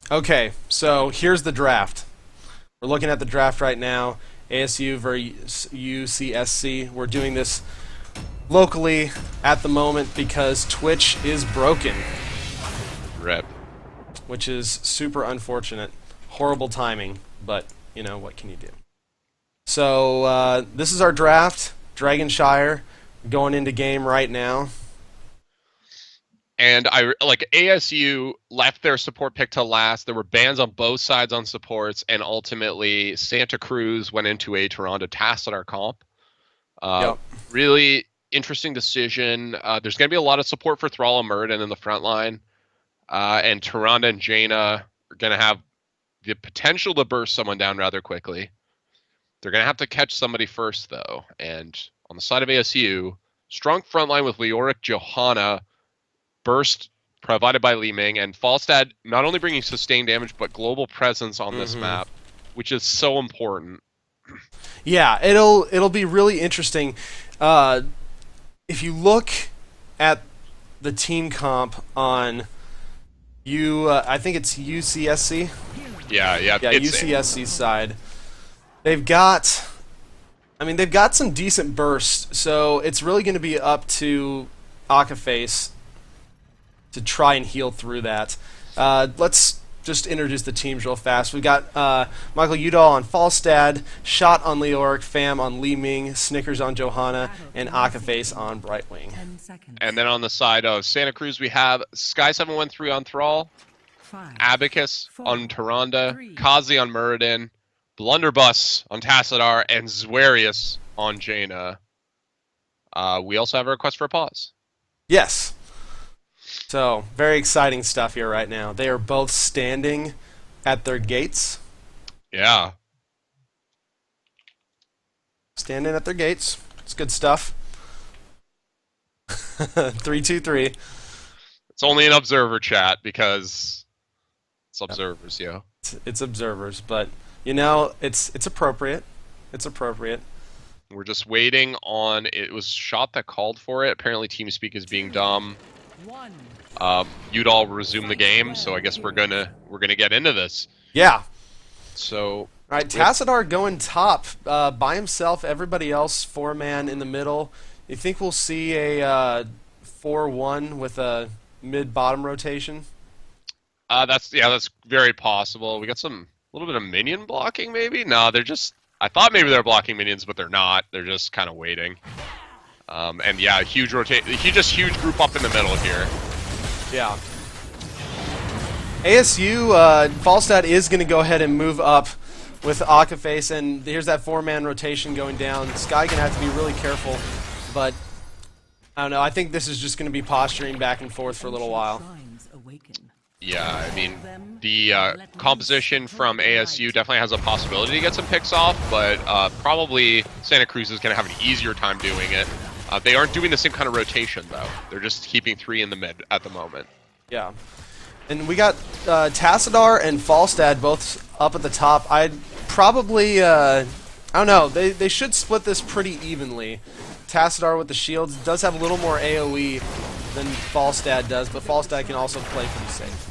Okay, so here's the draft. We're looking at the draft right now. ASU versus UCSC. We're doing this locally at the moment because Twitch is broken, Rip. which is super unfortunate. Horrible timing, but you know, what can you do? So this is our draft. Dragonshire going into game right now. And ASU left their support pick to last. There were bans on both sides on supports, and ultimately Santa Cruz went into a Toronto Tassadar comp. Yep. Really interesting decision. There's going to be a lot of support for Thrall and Muradin in the front line. And Tyrande and Jaina are going to have the potential to burst someone down rather quickly. They're going to have to catch somebody first, though. And on the side of ASU, strong front line with Leoric, Johanna, burst provided by Li Ming, and Falstad not only bringing sustained damage, but global presence on this map, which is so important. Yeah, it'll be really interesting. If you look at the team comp on I think it's UCSC. Yeah, UCSC's side. They've got some decent bursts, so it's really going to be up to Akaface to try and heal through that. Let's just introduce the teams real fast. We've got Michael Udall on Falstad, Shot on Leoric, Fam on Li Ming, Snickers on Johanna, and Akaface on Brightwing. And then on the side of Santa Cruz, we have Sky713 on Thrall, Abacus on Tyrande, Kazi on Muradin, Blunderbuss on Tassadar, and Zwarius on Jaina. We also have a request for a pause. Yes. So, very exciting stuff here right now. They are both standing at their gates. Yeah. Standing at their gates. It's good stuff. 3-2-3. It's only an observer chat because it's observers, yo. It's observers, but you know, it's appropriate. It's appropriate. We're just waiting on it. Was Shot that called for it. Apparently TeamSpeak is being dumb. Udall resume the game, so I guess we're gonna get into this. Yeah. So all right, Tassadar going top by himself. Everybody else 4-man in the middle. You think we'll see a 4-1 with a mid-bottom rotation? That's very possible. We got a little bit of minion blocking, maybe. No, they're just. I thought maybe they're blocking minions, but they're not. They're just kind of waiting. And yeah, huge group up in the middle here. Yeah. ASU, Falstad is going to go ahead and move up with Akaface, and here's that 4-man rotation going down. Sky going to have to be really careful, but I don't know. I think this is just going to be posturing back and forth for a little while. Yeah, I mean, the composition from ASU definitely has a possibility to get some picks off, but probably Santa Cruz is going to have an easier time doing it. They aren't doing the same kind of rotation, though. They're just keeping 3 in the mid at the moment. Yeah. And we got Tassadar and Falstad both up at the top. I'd probably, I don't know, they should split this pretty evenly. Tassadar with the shields does have a little more AoE than Falstad does, but Falstad can also play pretty safe.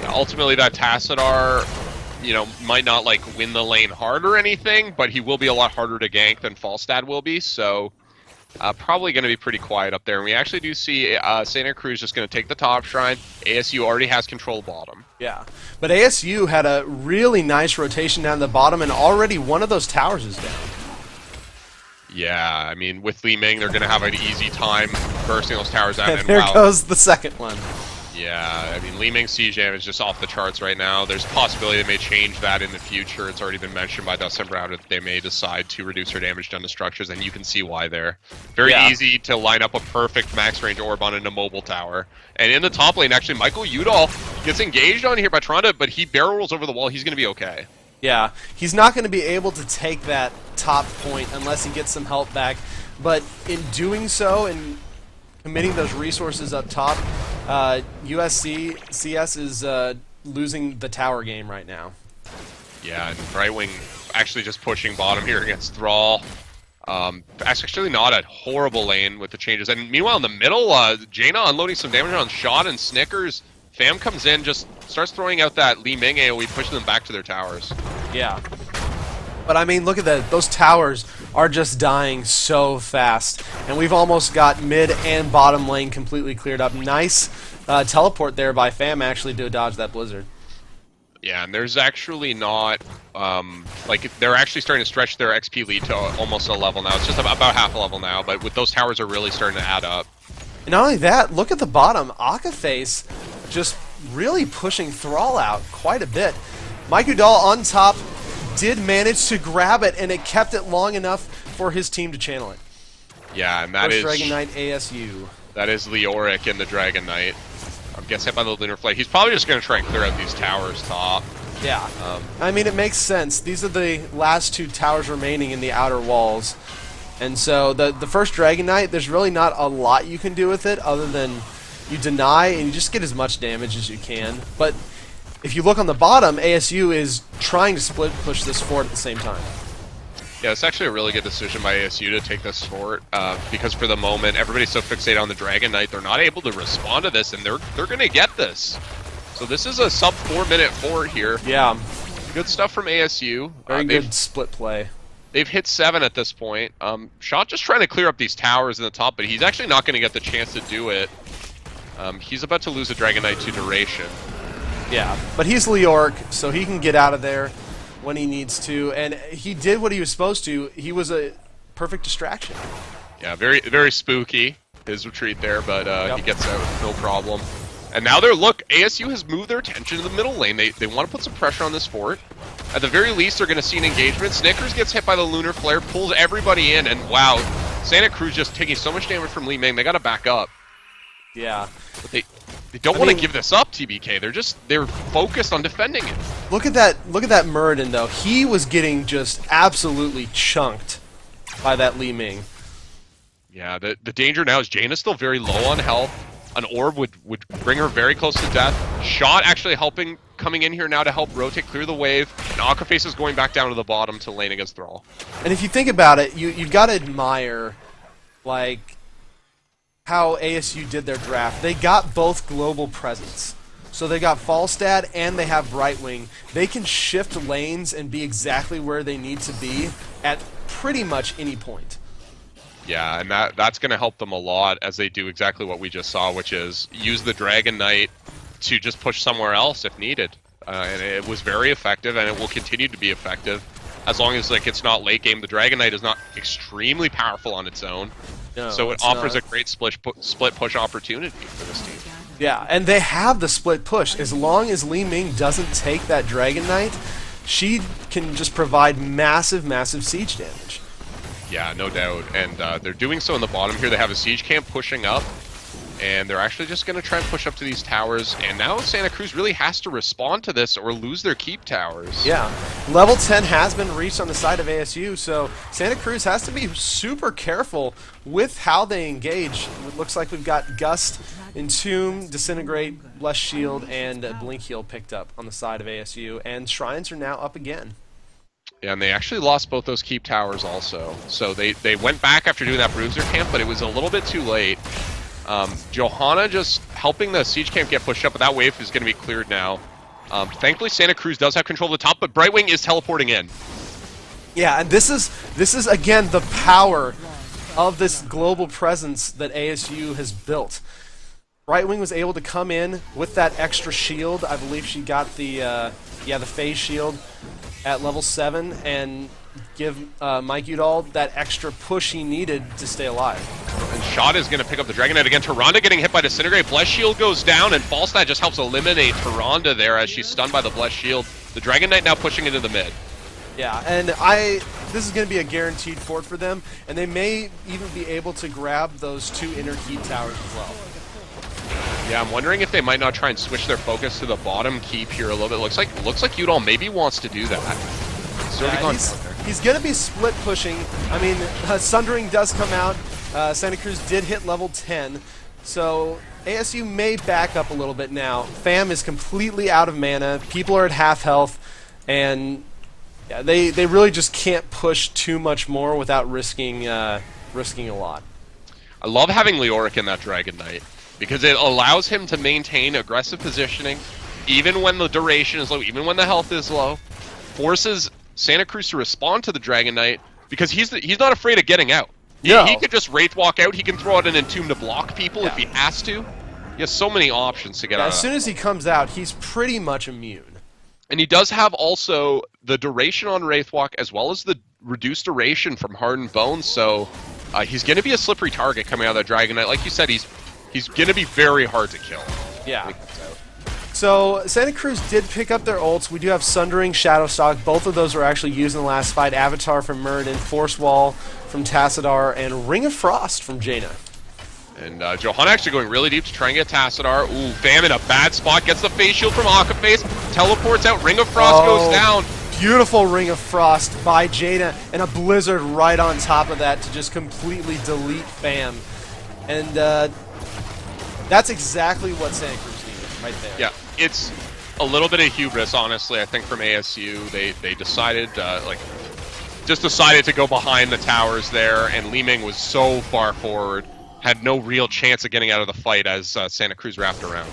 Yeah, ultimately, that Tassadar, might not win the lane hard or anything, but he will be a lot harder to gank than Falstad will be, so probably going to be pretty quiet up there. And we actually do see Santa Cruz just going to take the top shrine. ASU already has control bottom. Yeah, but ASU had a really nice rotation down the bottom, and already one of those towers is down. Yeah, I mean, with Li Ming, they're going to have an easy time bursting those towers out. And there goes the second one. Yeah, I mean, Li Ming's siege damage is just off the charts right now. There's a possibility they may change that in the future. It's already been mentioned by Dustin Browder that they may decide to reduce her damage done to structures, and you can see why there. Very easy to line up a perfect max range orb on an immobile tower. And in the top lane, actually, Michael Udall gets engaged on here by Tyrande, but he barrel rolls over the wall. He's going to be okay. Yeah, he's not going to be able to take that top point unless he gets some help back. But in doing so and committing those resources up top, CS is losing the tower game right now. Yeah, and Brightwing actually just pushing bottom here against Thrall. Actually not a horrible lane with the changes. And meanwhile in the middle, Jaina unloading some damage on Shot and Snickers. Fam comes in, just starts throwing out that Li Ming AoE, pushing them back to their towers. Yeah. But I mean, look at that. Those towers are just dying so fast. And we've almost got mid and bottom lane completely cleared up. Nice teleport there by Fam actually to dodge that blizzard. Yeah, and there's actually not, like, they're actually starting to stretch their XP lead to almost a level now. It's just about half a level now, but with those towers are really starting to add up. And not only that, look at the bottom. Akaface just really pushing Thrall out quite a bit. Mike Udall on top did manage to grab it, and it kept it long enough for his team to channel it. Yeah, and that First is Dragon Knight ASU. That is Leoric in the Dragon Knight. Gets hit by the Lunar Flight. He's probably just going to try and clear out these towers top. Yeah. I mean, it makes sense. These are the last 2 towers remaining in the outer walls. And so the first Dragon Knight, there's really not a lot you can do with it other than you deny and you just get as much damage as you can. But if you look on the bottom, ASU is trying to split push this fort at the same time. Yeah, it's actually a really good decision by ASU to take this fort, because for the moment, everybody's so fixated on the Dragon Knight, they're not able to respond to this, and they're going to get this. So this is a sub 4-minute fort here. Yeah. Good stuff from ASU. Very good split play. They've hit 7 at this point. Shot just trying to clear up these towers in the top, but he's actually not going to get the chance to do it. He's about to lose a Dragon Knight to duration. Yeah, but he's Leoric, so he can get out of there when he needs to, and he did what he was supposed to. He was a perfect distraction. Yeah, very, very spooky, his retreat there, but he gets out, no problem. And now ASU has moved their attention to the middle lane. They want to put some pressure on this fort. At the very least, they're going to see an engagement. Snickers gets hit by the Lunar Flare, pulls everybody in, and wow, Santa Cruz just taking so much damage from Li Ming. They got to back up. Yeah. But they don't want to give this up, TBK. They're focused on defending it. Look at that Muradin though. He was getting just absolutely chunked by that Li Ming. Yeah, the danger now is Jaina's still very low on health. An orb would bring her very close to death. Shot actually coming in here now to help rotate, clear the wave. And Aquaface is going back down to the bottom to lane against Thrall. And if you think about it, you've got to admire, like, how ASU did their draft. They got both global presence. So they got Falstad and they have Brightwing. They can shift lanes and be exactly where they need to be at pretty much any point. Yeah, and that's going to help them a lot as they do exactly what we just saw, which is use the Dragon Knight to just push somewhere else if needed. And it was very effective, and it will continue to be effective as long as it's not late game. The Dragon Knight is not extremely powerful on its own, No, so it it's offers not. a great split push opportunity for this team. Yeah, and they have the split push. As long as Li Ming doesn't take that Dragon Knight, she can just provide massive, massive siege damage. Yeah, no doubt. And they're doing so in the bottom here. They have a siege camp pushing up, and they're actually just going to try and push up to these towers. And now Santa Cruz really has to respond to this or lose their keep towers. Yeah, level 10 has been reached on the side of ASU, so Santa Cruz has to be super careful with how they engage. It looks like we've got Gust, Entomb, Disintegrate, Bless Shield, and Blink Heal picked up on the side of ASU, and Shrines are now up again. Yeah, and they actually lost both those keep towers also. So they went back after doing that bruiser camp, but it was a little bit too late. Johanna just helping the siege camp get pushed up, but that wave is going to be cleared now. Thankfully, Santa Cruz does have control of the top, but Brightwing is teleporting in. Yeah, and this is again the power of this global presence that ASU has built. Brightwing was able to come in with that extra shield. I believe she got the phase shield at level 7 and give Mike Udall that extra push he needed to stay alive. And Shot is going to pick up the Dragon Knight again. Tyrande getting hit by Disintegrate. Bless Shield goes down, and Falstad just helps eliminate Tyrande there as she's stunned by the Bless Shield. The Dragon Knight now pushing into the mid. Yeah, and this is going to be a guaranteed fort for them, and they may even be able to grab those 2 inner keep towers as well. Yeah, I'm wondering if they might not try and switch their focus to the bottom keep here a little bit. Looks like Udall maybe wants to do that. He's going to be split pushing. I mean, Sundering does come out. Santa Cruz did hit level 10, so ASU may back up a little bit now. Fam is completely out of mana. People are at half health, and yeah, they really just can't push too much more without risking a lot. I love having Leoric in that Dragon Knight. because it allows him to maintain aggressive positioning, even when the duration is low, even when the health is low, forces Santa Cruz to respond to the Dragon Knight, because he's not afraid of getting out. He could just Wraith Walk out, he can throw out an Entomb to block people if he has to. He has so many options to get out. As soon as he comes out, he's pretty much immune. And he does have also the duration on Wraithwalk as well as the reduced duration from Hardened Bones, so he's going to be a slippery target coming out of that Dragon Knight. Like you said, he's going to be very hard to kill. Yeah. So Santa Cruz did pick up their ults. We do have Sundering, Shadowstalk. Both of those were actually used in the last fight. Avatar from Muradin, Force Wall from Tassadar, and Ring of Frost from Jaina. And Johanna actually going really deep to try and get Tassadar. Ooh, Fam in a bad spot. Gets the face shield from Akaface. Teleports out. Ring of Frost goes down. Beautiful Ring of Frost by Jaina. And a Blizzard right on top of that to just completely delete Fam. And that's exactly what Santa Cruz needed right there. Yeah, it's a little bit of hubris, honestly, I think, from ASU. They decided, just decided to go behind the towers there. And Li Ming was so far forward. Had no real chance of getting out of the fight as Santa Cruz wrapped around.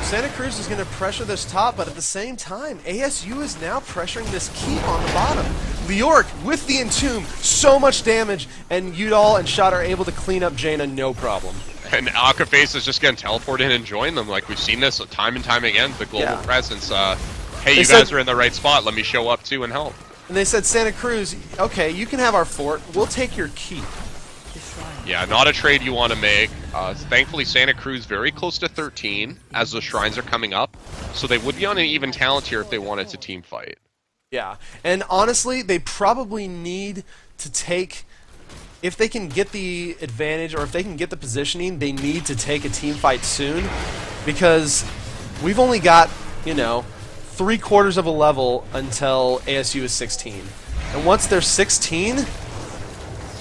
Santa Cruz is going to pressure this top, but at the same time, ASU is now pressuring this keep on the bottom. Leoric with the Entomb, so much damage, and Udall and Shot are able to clean up Jaina, no problem. And Akaface is just going to teleport in and join them. Like, we've seen this time and time again, the global presence. Hey, you guys are in the right spot, let me show up too and help. And they said, Santa Cruz, okay, you can have our fort, we'll take your keep. Yeah, not a trade you want to make. Thankfully, Santa Cruz very close to 13 as the shrines are coming up, so they would be on an even talent here if they wanted to team fight. Yeah, and honestly, they probably need to take, if they can get the advantage or if they can get the positioning, they need to take a team fight soon, because we've only got, you know, 3/4 of a level until ASU is 16. And once they're 16,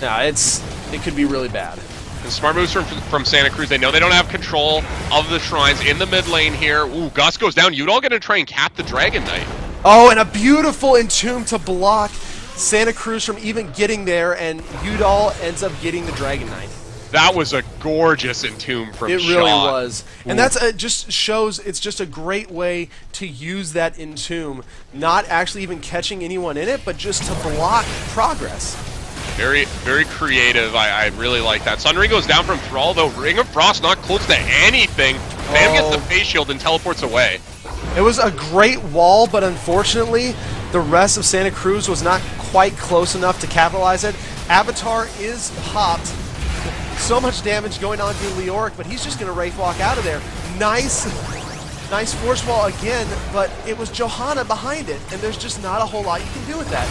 now it could be really bad. And smart moves from Santa Cruz. They know they don't have control of the shrines in the mid lane here. Ooh, Gus goes down. Udall gonna try and cap the Dragon Knight. Oh, and a beautiful Entomb to block Santa Cruz from even getting there, and Udall ends up getting the Dragon Knight. That was a gorgeous Entomb from Shot. It really was. And that's just shows it's just a great way to use that Entomb, not actually even catching anyone in it, but just to block progress. Very, very creative. I really like that. Sundering goes down from Thrall, though. Ring of Frost not close to anything. Bam gets the face shield and teleports away. It was a great wall, but unfortunately, the rest of Santa Cruz was not quite close enough to capitalize it. Avatar is popped. So much damage going on to Leoric, but he's just going to Wraith Walk out of there. Nice force wall again, but it was Johanna behind it, and there's just not a whole lot you can do with that.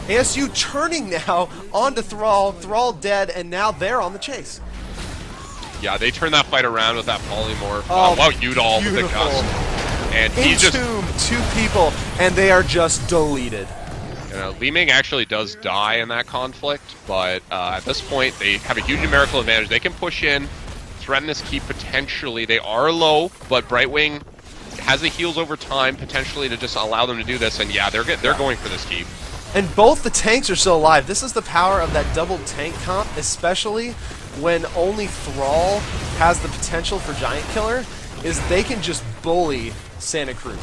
ASU turning now onto Thrall. Thrall dead, and now they're on the chase. Yeah, they turn that fight around with that polymorph. Oh, wow, Udall with the Gust. And he's just... two people, and they are just deleted. You know, Li Ming actually does die in that conflict, but at this point, they have a huge numerical advantage. They can push in, threaten this keep potentially. They are low, but Brightwing has the heals over time, potentially, to just allow them to do this. And yeah, they're going for this keep. And both the tanks are still alive. This is the power of that double tank comp, especially when only Thrall has the potential for Giant Killer, is they can just bully Santa Cruz.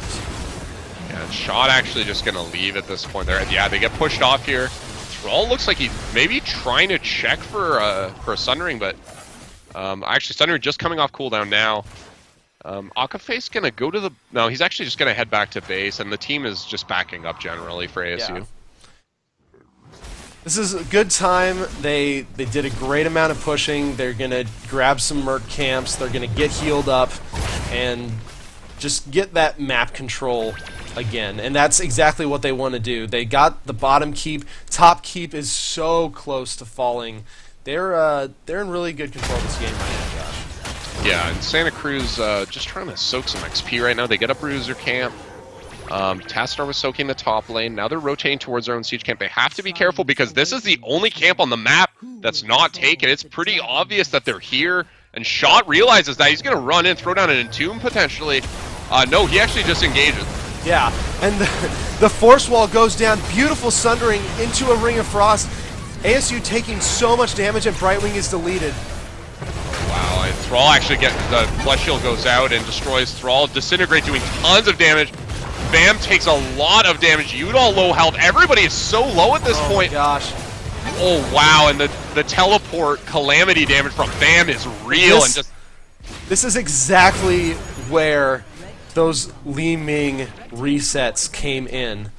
Yeah, Shot actually just going to leave at this point. Yeah, they get pushed off here. Thrall looks like he's maybe trying to check for a Sundering, but actually Sundering just coming off cooldown now. Akaface going to go to the... No, he's actually just going to head back to base, and the team is just backing up generally for ASU. Yeah. This is a good time. They did a great amount of pushing. They're going to grab some Merc camps. They're going to get healed up and just get that map control again. And that's exactly what they want to do. They got the bottom keep. Top keep is so close to falling. They're in really good control of this game right now, Josh. Yeah, and Santa Cruz just trying to soak some XP right now. They get a Bruiser camp. Tassadar was soaking the top lane. Now they're rotating towards their own siege camp. They have to be careful because this is the only camp on the map that's not taken. It's pretty obvious that they're here. And Shot realizes that he's going to run in, throw down an Entomb potentially. No, he actually just engages. Yeah, and the force wall goes down. Beautiful Sundering into a Ring of Frost. ASU taking so much damage, and Brightwing is deleted. Wow, Thrall actually the Flesh Shield goes out and destroys Thrall. Disintegrate doing tons of damage. Bam takes a lot of damage. Udall low health. Everybody is so low at this point. Oh gosh. Oh wow, and the teleport calamity damage from Bam is real. This is exactly where those Li Ming resets came in.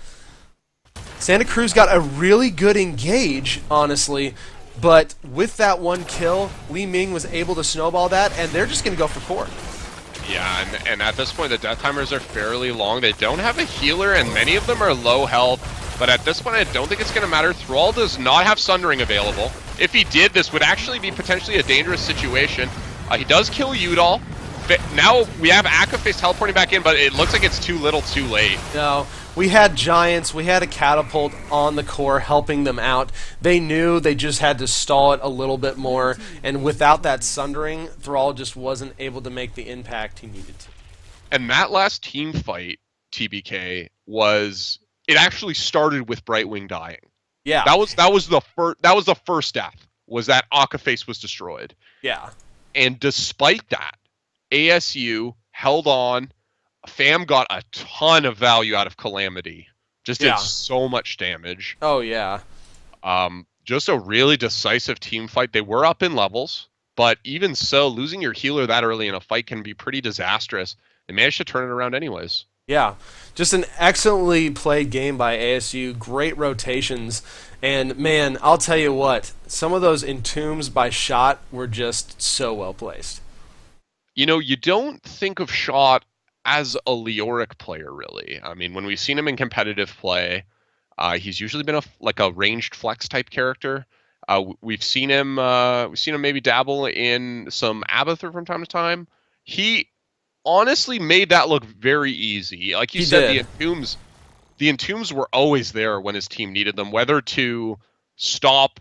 Santa Cruz got a really good engage, honestly, but with that one kill, Li Ming was able to snowball that, and they're just going to go for core. Yeah, and at this point, the death timers are fairly long. They don't have a healer, and many of them are low health. But at this point, I don't think it's going to matter. Thrall does not have Sundering available. If he did, this would actually be potentially a dangerous situation. He does kill Udall. Now we have Akaface teleporting back in, but it looks like it's too little too late. No, we had Giants, we had a Catapult on the core helping them out. They knew they just had to stall it a little bit more, and without that Sundering, Thrall just wasn't able to make the impact he needed to. And that last team fight, TBK, it actually started with Brightwing dying. Yeah. That was the first death, was that Akaface was destroyed. Yeah. And despite that, ASU held on. Fam got a ton of value out of Calamity. Just did so much damage. Oh, yeah. Just a really decisive team fight. They were up in levels, but even so, losing your healer that early in a fight can be pretty disastrous. They managed to turn it around anyways. Yeah, just an excellently played game by ASU. Great rotations. And, man, I'll tell you what, some of those entombs by Shot were just so well placed. You know, you don't think of Shot as a Leoric player, really. I mean, when we've seen him in competitive play, he's usually been a ranged flex type character. We've seen him maybe dabble in some Abathur from time to time. He honestly made that look very easy. Like you said, the entombs were always there when his team needed them, whether to stop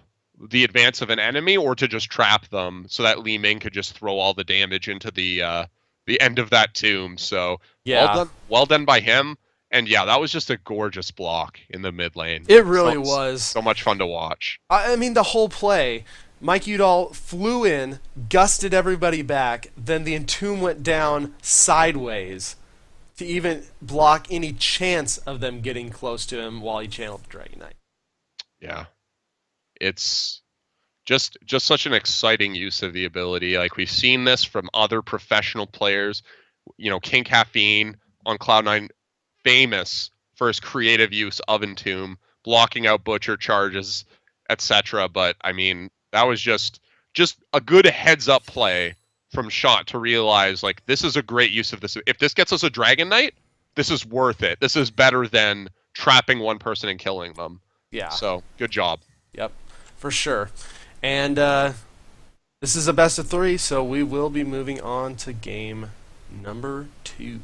the advance of an enemy or to just trap them so that Li Ming could just throw all the damage into the end of that tomb. So yeah, well done by him. And yeah, that was just a gorgeous block in the mid lane. It really was. So much fun to watch. I mean, the whole play, Mike Udall flew in, gusted everybody back, then the entomb went down sideways to even block any chance of them getting close to him while he channeled the Dragon Knight. Yeah. It's just such an exciting use of the ability. Like, we've seen this from other professional players. You know, King Caffeine on Cloud9, famous for his creative use of Entomb, blocking out Butcher charges, etc. But, I mean, that was just a good heads-up play from Shot to realize, like, this is a great use of this. If this gets us a Dragon Knight, this is worth it. This is better than trapping one person and killing them. Yeah. So, good job. Yep, for sure. And this is a best of 3, so we will be moving on to game number 2.